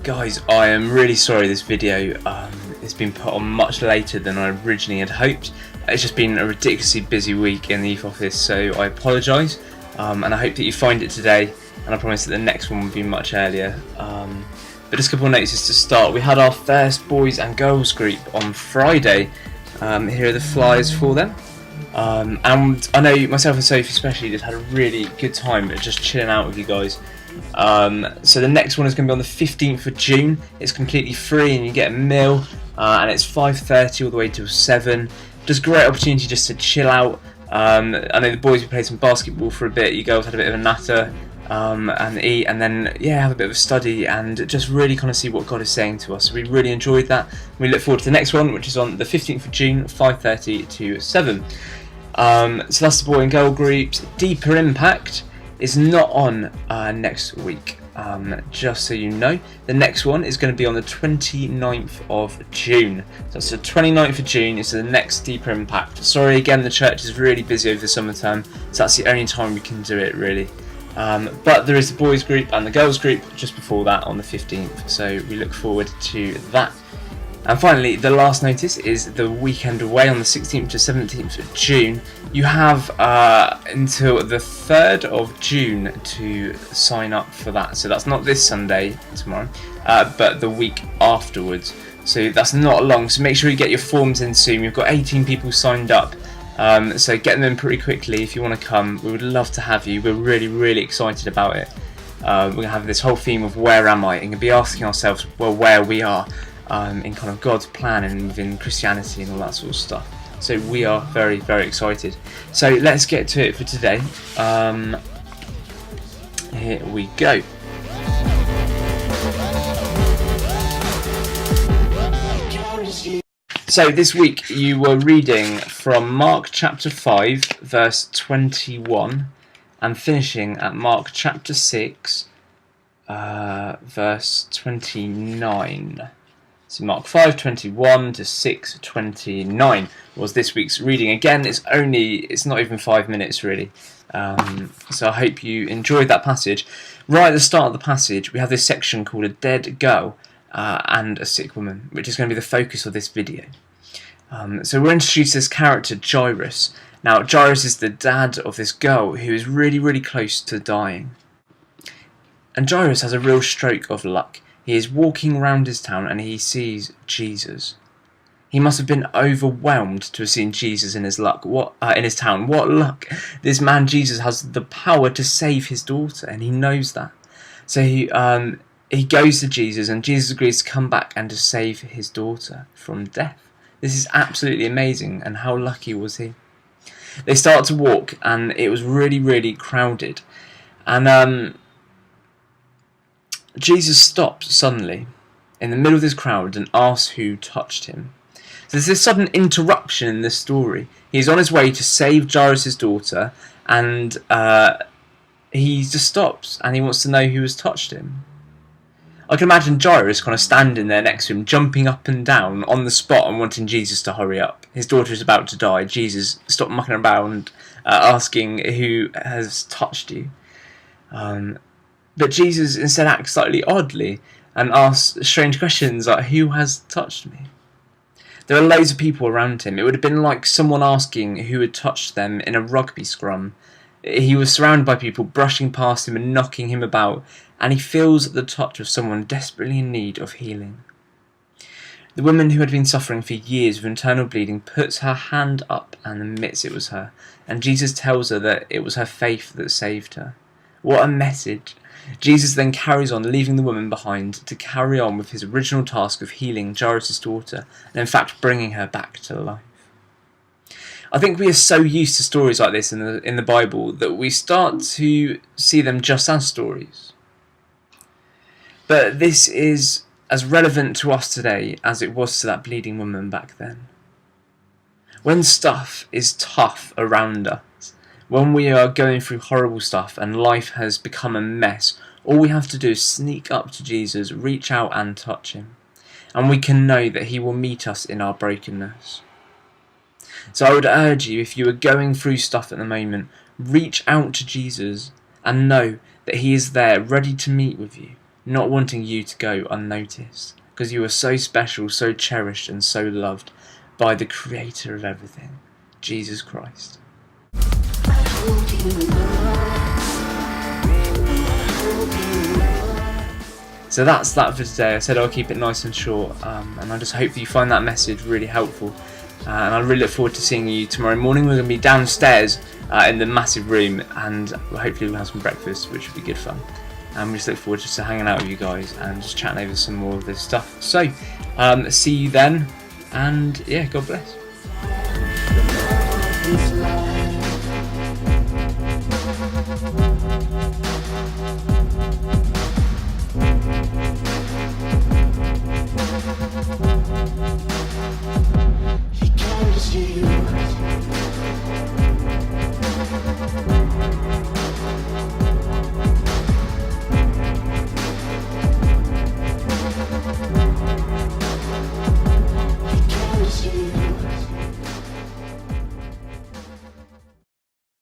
Guys, I am really sorry this video has been put on much later than I originally had hoped. It's just been a ridiculously busy week in the youth office, so I apologise, and I hope that you find it today, and I promise that the next one will be much earlier. But just a couple of notices to start. We had our first boys and girls group on Friday. Here are the flyers for them. And I know myself and Sophie especially just had a really good time just chilling out with you guys. So the next one is going to be on the 15th of June. It's completely free and you get a meal, and it's 5:30 all the way till 7. Just a great opportunity just to chill out. I know the boys, we played some basketball for a bit, you girls had a bit of a natter, and eat, and then have a bit of a study and just really kind of see what God is saying to us. So we really enjoyed that. We look forward to the next one, which is on the 15th of June, 5:30 to 7. So that's the boy and girl groups. Deeper Impact is not on next week, just so you know. The next one is going to be on the 29th of June. So that's the 29th of June is the next Deeper Impact. Sorry again, the church is really busy over the summer term, so that's the only time we can do it really. But there is the boys group and the girls group just before that on the 15th, so we look forward to that. And finally, the last notice is the weekend away on the 16th to 17th of June. You have until the 3rd of June to sign up for that. So that's not this Sunday, tomorrow, but the week afterwards. So that's not long, so make sure you get your forms in soon. We've got 18 people signed up, so get them in pretty quickly if you want to come. We would love to have you. We're really, really excited about it. We're going to have this whole theme of where am I, and going to be asking ourselves, well, where we are. In kind of God's plan and within Christianity and all that sort of stuff. So we are very, very excited. So let's get to it for today. Here we go. So this week you were reading from Mark chapter 5 verse 21 and finishing at Mark chapter 6 verse 29. So Mark 5:21 to 6:29 was this week's reading. Again, it's not even 5 minutes really. So I hope you enjoyed that passage. Right at the start of the passage, we have this section called a dead girl and a sick woman, which is going to be the focus of this video. So we're introduced to this character, Jairus. Now, Jairus is the dad of this girl who is really, really close to dying. And Jairus has a real stroke of luck. He is walking around his town and he sees Jesus. He must have been overwhelmed to have seen Jesus in his town. What luck! This man Jesus has the power to save his daughter, and he knows that. So he goes to Jesus, and Jesus agrees to come back and to save his daughter from death. This is absolutely amazing, and how lucky was he? They start to walk, and it was really, really crowded, and Jesus stops suddenly in the middle of this crowd and asks who touched him. So there's this sudden interruption in this story. He's on his way to save Jairus' daughter, and he just stops and he wants to know who has touched him. I can imagine Jairus kind of standing there next to him, jumping up and down on the spot and wanting Jesus to hurry up. His daughter is about to die. Jesus, stop mucking around, asking who has touched you. But Jesus instead acts slightly oddly and asks strange questions like, who has touched me? There are loads of people around him. It would have been like someone asking who had touched them in a rugby scrum. He was surrounded by people brushing past him and knocking him about, and he feels the touch of someone desperately in need of healing. The woman who had been suffering for years with internal bleeding puts her hand up and admits it was her, and Jesus tells her that it was her faith that saved her. What a message! Jesus then carries on, leaving the woman behind to carry on with his original task of healing Jairus' daughter and in fact bringing her back to life. I think we are so used to stories like this in the Bible that we start to see them just as stories. But this is as relevant to us today as it was to that bleeding woman back then. When stuff is tough around us, when we are going through horrible stuff and life has become a mess, all we have to do is sneak up to Jesus, reach out and touch him. And we can know that he will meet us in our brokenness. So I would urge you, if you are going through stuff at the moment, reach out to Jesus and know that he is there ready to meet with you, not wanting you to go unnoticed, because you are so special, so cherished, and so loved by the creator of everything, Jesus Christ. So that's that for today. I said I'll keep it nice and short, and I just hope that you find that message really helpful. And I really look forward to seeing you tomorrow morning. We're going to be downstairs in the massive room, and hopefully we'll have some breakfast, which will be good fun. And we just look forward to hanging out with you guys and just chatting over some more of this stuff. So, see you then, and yeah, God bless.